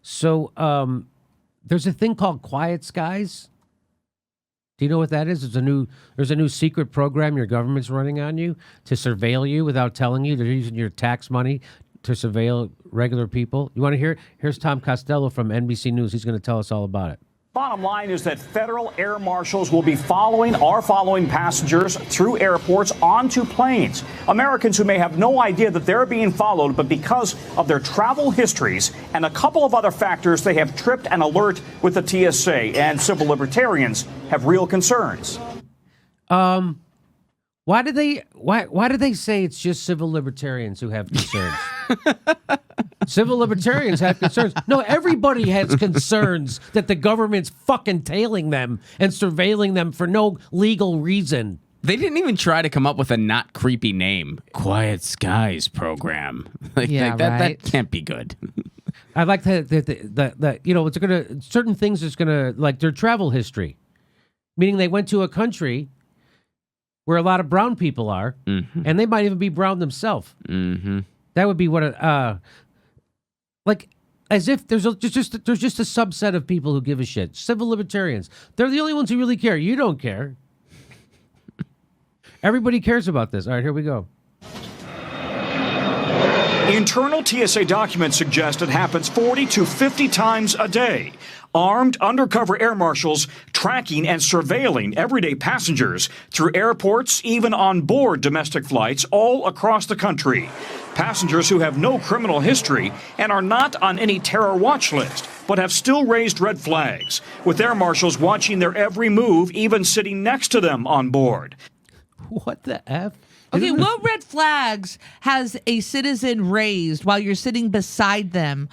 So there's a thing called Quiet Skies. Do you know what that is? There's a new secret program your government's running on you to surveil you without telling you. They're using your tax money to surveil regular people. You want to hear it? Here's Tom Costello from NBC News. He's going to tell us all about it. Bottom line is that federal air marshals will be following passengers through airports onto planes. Americans who may have no idea that they're being followed, but because of their travel histories and a couple of other factors, they have tripped an alert with the TSA, and civil libertarians have real concerns. Why do they say it's just civil libertarians who have concerns? Civil libertarians have concerns. No, everybody has concerns that the government's fucking tailing them and surveilling them for no legal reason. They didn't even try to come up with a not creepy name. Quiet Skies program. That can't be good. I like that it's gonna certain things is gonna like their travel history, meaning they went to a country where a lot of brown people are, and they might even be brown themselves. Mm-hmm. That would be what like as if there's just a subset of people who give a shit. Civil libertarians. They're the only ones who really care. You don't care. Everybody cares about this. All right, here we go. Internal TSA documents suggest it happens 40 to 50 times a day. Armed undercover air marshals tracking and surveilling everyday passengers through airports, even on board domestic flights all across the country. Passengers who have no criminal history and are not on any terror watch list, but have still raised red flags, with air marshals watching their every move, even sitting next to them on board. What the F? Okay, what red flags has a citizen raised while you're sitting beside them?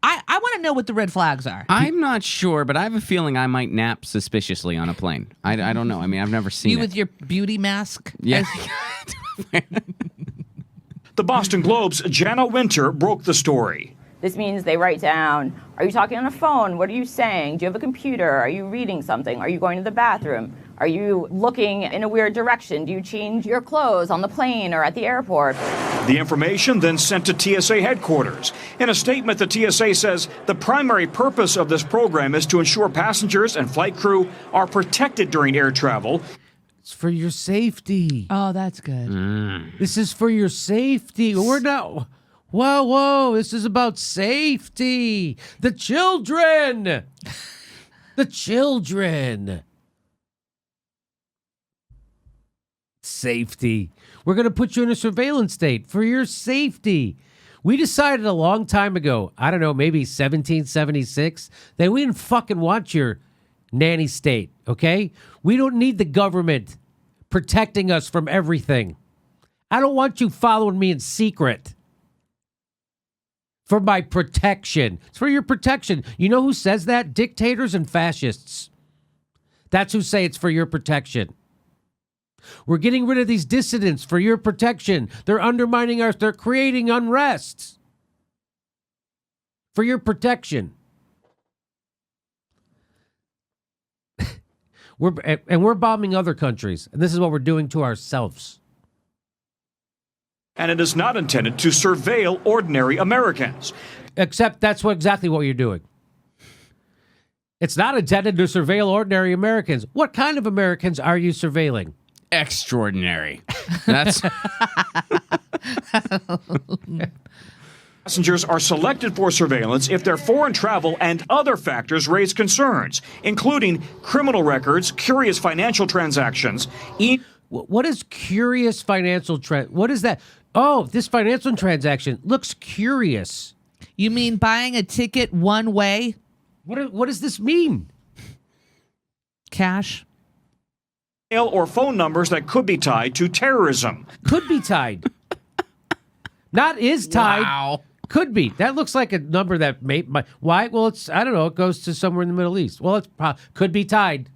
I want to know what the red flags are. I'm not sure, but I have a feeling I might nap suspiciously on a plane. I don't know. I mean, I've never seen you it. with your beauty mask? Yeah. The Boston Globe's Jana Winter broke the story. This means they write down, are you talking on a phone? What are you saying? Do you have a computer? Are you reading something? Are you going to the bathroom? Are you looking in a weird direction? Do you change your clothes on the plane or at the airport? The information then sent to TSA headquarters. In a statement, the TSA says the primary purpose of this program is to ensure passengers and flight crew are protected during air travel. It's for your safety. Oh, that's good. This is for your safety. We're not... Whoa, this is about safety. The children. The children. Safety. We're going to put you in a surveillance state for your safety. We decided a long time ago, I don't know, maybe 1776, that we didn't fucking want your nanny state, okay? We don't need the government protecting us from everything. I don't want you following me in secret. For my protection. It's for your protection. You know who says that? Dictators and fascists. That's who say it's for your protection. We're getting rid of these dissidents for your protection. They're undermining us. They're creating unrest. For your protection. We're bombing other countries. And this is what we're doing to ourselves. And it is not intended to surveil ordinary Americans. Except that's exactly what you're doing. It's not intended to surveil ordinary Americans. What kind of Americans are you surveilling? Extraordinary. That's Passengers are selected for surveillance if their foreign travel and other factors raise concerns, including criminal records, curious financial transactions. What is curious financial what is that? Oh, this financial transaction looks curious. You mean buying a ticket one way? What does this mean? Cash? Or phone numbers that could be tied to terrorism. Could be tied. Not is tied. wow. Could be. That looks like a number that why? Well, it's I don't know. It goes to somewhere in the Middle East. Well, it's could be tied.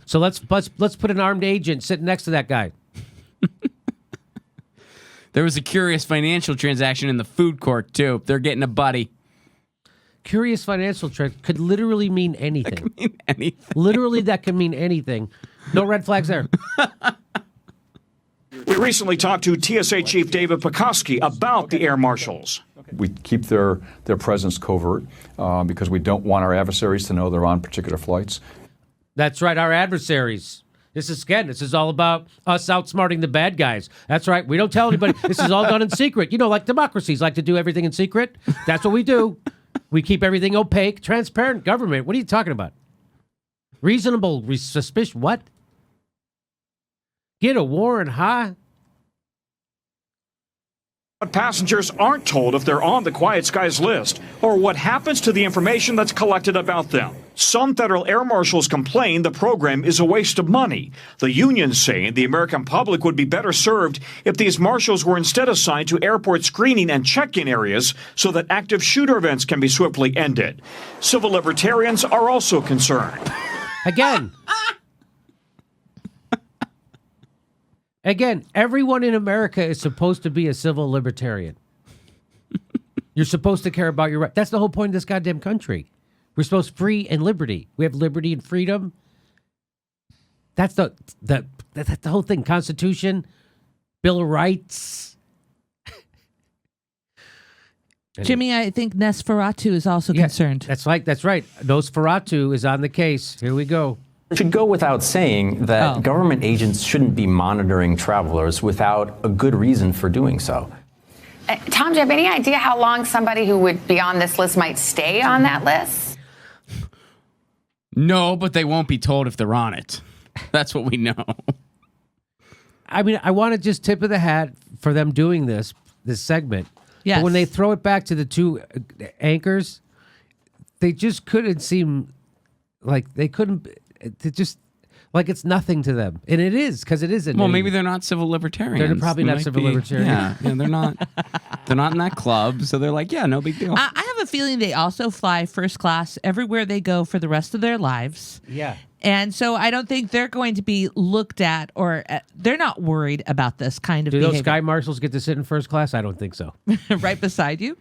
So let's put an armed agent sitting next to that guy. There was a curious financial transaction in the food court, too. They're getting a buddy. Curious financial could literally mean anything. That could mean anything. Literally, that can mean anything. No red flags there. We recently talked to TSA Chief David Pekoski about the air marshals. We keep their presence covert because we don't want our adversaries to know they're on particular flights. That's right, our adversaries. This is all about us outsmarting the bad guys. That's right. We don't tell anybody. This is all done in secret. You know, like democracies like to do everything in secret. That's what we do. We keep everything opaque, transparent government. What are you talking about? Reasonable suspicion. What? Get a warrant, huh? But passengers aren't told if they're on the Quiet Skies list or what happens to the information that's collected about them. Some federal air marshals complain the program is a waste of money. The unions say the American public would be better served if these marshals were instead assigned to airport screening and check-in areas so that active shooter events can be swiftly ended. Civil libertarians are also concerned. Again, everyone in America is supposed to be a civil libertarian. You're supposed to care about your rights. That's the whole point of this goddamn country. We're supposed to free and liberty. We have liberty and freedom. That's the whole thing. Constitution, Bill of Rights. Jimmy, I think Nosferatu is also concerned. That's right. Nosferatu is on the case. Here we go. It should go without saying that government agents shouldn't be monitoring travelers without a good reason for doing so. Tom, do you have any idea how long somebody who would be on this list might stay on that list? No, but they won't be told if they're on it. That's what we know. I mean, I want to just tip of the hat for them doing this segment. Yes. But when they throw it back to the two anchors, they just couldn't seem like they couldn't. It just like it's nothing to them, and it is because it isn't. Well, maybe they're not civil libertarians. They're probably not civil libertarians. Yeah, they're not. They're not in that club, so they're like, yeah, no big deal. I have a feeling they also fly first class everywhere they go for the rest of their lives. Yeah. And so I don't think they're going to be looked at or they're not worried about this kind of Do behavior. those sky marshals get to sit in first class? I don't think so. Right beside you?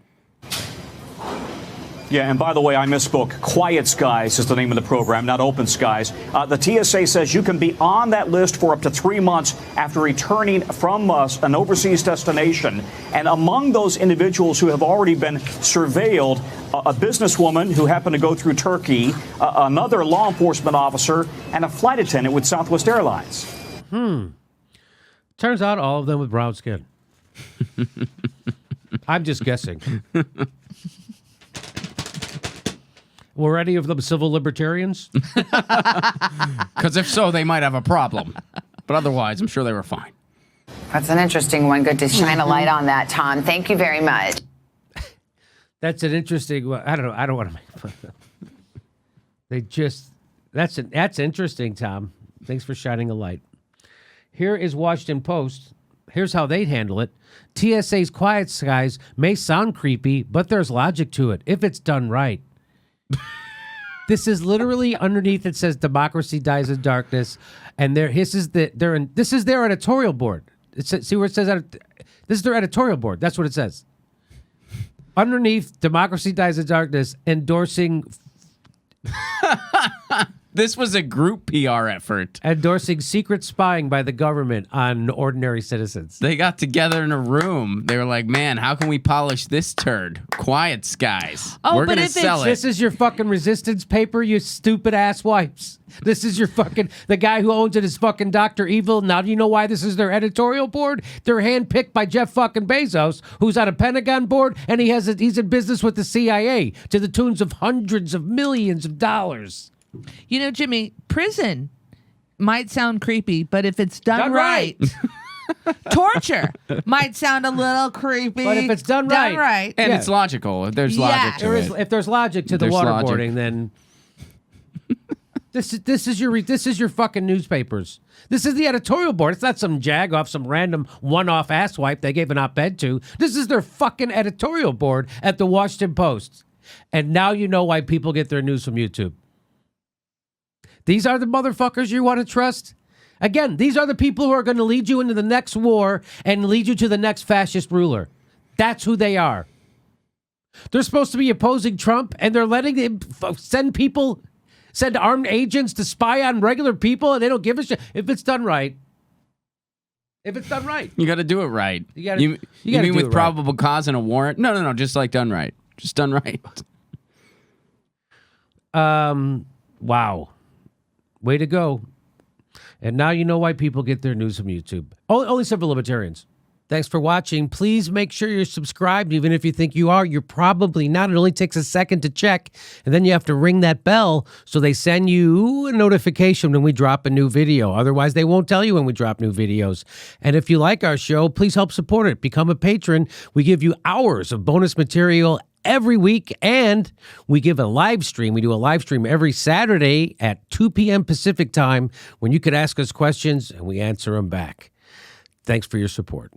Yeah, and by the way, I misspoke. Quiet Skies is the name of the program, not Open Skies. The TSA says you can be on that list for up to 3 months after returning from an overseas destination. And among those individuals who have already been surveilled, a businesswoman who happened to go through Turkey, another law enforcement officer, and a flight attendant with Southwest Airlines. Turns out all of them with brown skin. I'm just guessing. Were any of them civil libertarians? Because if so, they might have a problem. But otherwise, I'm sure they were fine. That's an interesting one. Good to shine a light on that, Tom. Thank you very much. That's an interesting one. I don't know. I don't want to make fun of them. They just, that's interesting, Tom. Thanks for shining a light. Here is Washington Post. Here's how they handle it. TSA's Quiet Skies may sound creepy, but there's logic to it if it's done right. This is literally underneath. It says democracy dies in darkness, and this is their editorial board. See where it says this is their editorial board. That's what it says. Underneath, democracy dies in darkness, endorsing. This was a group PR effort. Endorsing secret spying by the government on ordinary citizens. They got together in a room. They were like, man, how can we polish this turd? Quiet Skies. We're going to sell it. This is your fucking resistance paper, you stupid ass wipes. This is your fucking, the guy who owns it is fucking Dr. Evil. Now, do you know why this is their editorial board? They're handpicked by Jeff fucking Bezos, who's on a Pentagon board, and he's in business with the CIA to the tunes of hundreds of millions of dollars. You know, Jimmy, prison might sound creepy, but if it's done right. Torture might sound a little creepy. But if it's done right. And it's logical. There's logic to it. If there's logic to the waterboarding, then this is your fucking newspapers. This is the editorial board. It's not some jagoff, some random one-off asswipe they gave an op-ed to. This is their fucking editorial board at the Washington Post. And now you know why people get their news from YouTube. These are the motherfuckers you want to trust? Again, these are the people who are going to lead you into the next war and lead you to the next fascist ruler. That's who they are. They're supposed to be opposing Trump, and they're letting him send armed agents to spy on regular people, and they don't give a shit if it's done right. If it's done right. You got to do it right. You gotta mean do with it right. probable cause and a warrant? No. Just like done right. Just done right. Wow. Way to go. And now you know why people get their news from YouTube. Only civil libertarians. Thanks for watching. Please make sure you're subscribed. Even if you think you are, you're probably not. It only takes a second to check. And then you have to ring that bell so they send you a notification when we drop a new video. Otherwise, they won't tell you when we drop new videos. And if you like our show, please help support it. Become a patron. We give you hours of bonus material every week, and we give a live stream. We do a live stream every Saturday at 2 p.m. Pacific time when you could ask us questions and we answer them back. Thanks for your support.